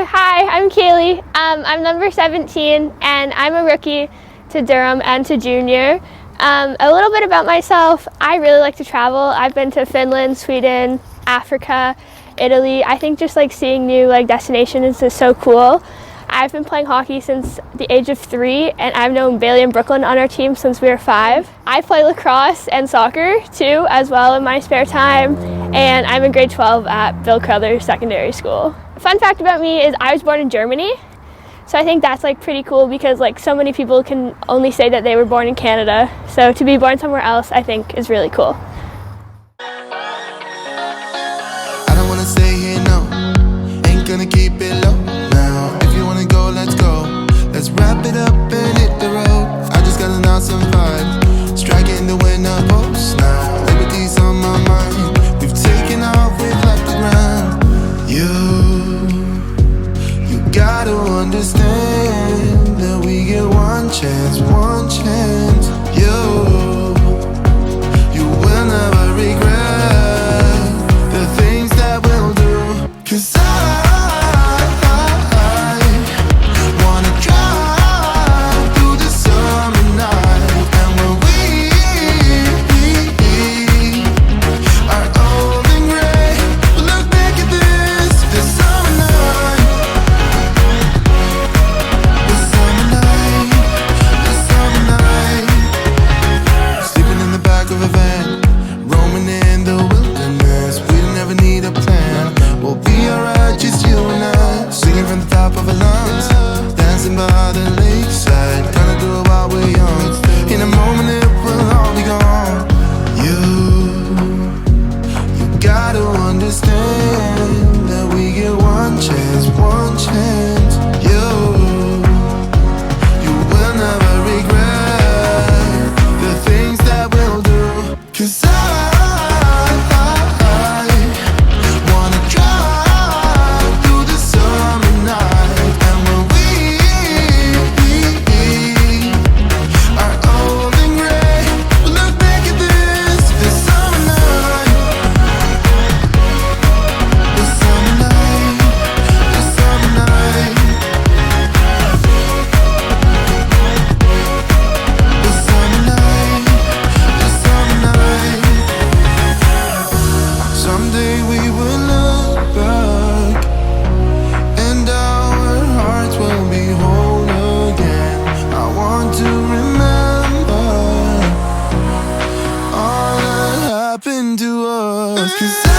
Hi, I'm Cailey. I'm number 17 and I'm a rookie to Durham and to junior. A little bit about myself, I really like to travel. I've been to Finland, Sweden, Africa, Italy. I think just like seeing new destinations is so cool. I've been playing hockey since the age of 3 and I've known Bailey and Brooklyn on our team since we were 5. I play lacrosse and soccer too as well in my spare time, and I'm in grade 12 at Bill Crothers Secondary School. Fun fact about me is I was born in Germany, so I think that's pretty cool because so many people can only say that they were born in Canada, so to be born somewhere else I think is really cool. I don't wanna stay here, no, ain't gonna keep it low now. If you wanna go, let's go, let's wrap it up and hit the road. I just got an awesome vibe, striking the winner post now. Liberty's on my mind, we've taken off, we've left the ground. You gotta understand that we get one chance, one chance. You will never regret the things that we'll do. 'Cause I wanna drive through the summer night, and when we are old and gray, we'll look back at this summer night. Of a van, roaming in the wilderness. We don't ever need a plan. We'll be alright, just you and I, singing from the top of our lungs, dancing by the lakeside, gonna do it while we're young. In a moment it will all be gone. You gotta understand that we get one chance, one chance. You will never regret the things that we'll do. 'Cause I wanna drive through the summer night, and when we are old and gray, we'll look back at this summer night. The summer night, the summer night, the summer night, the summer night. Someday we will look back, and our hearts will be whole again. I want to remember all that happened to us. 'Cause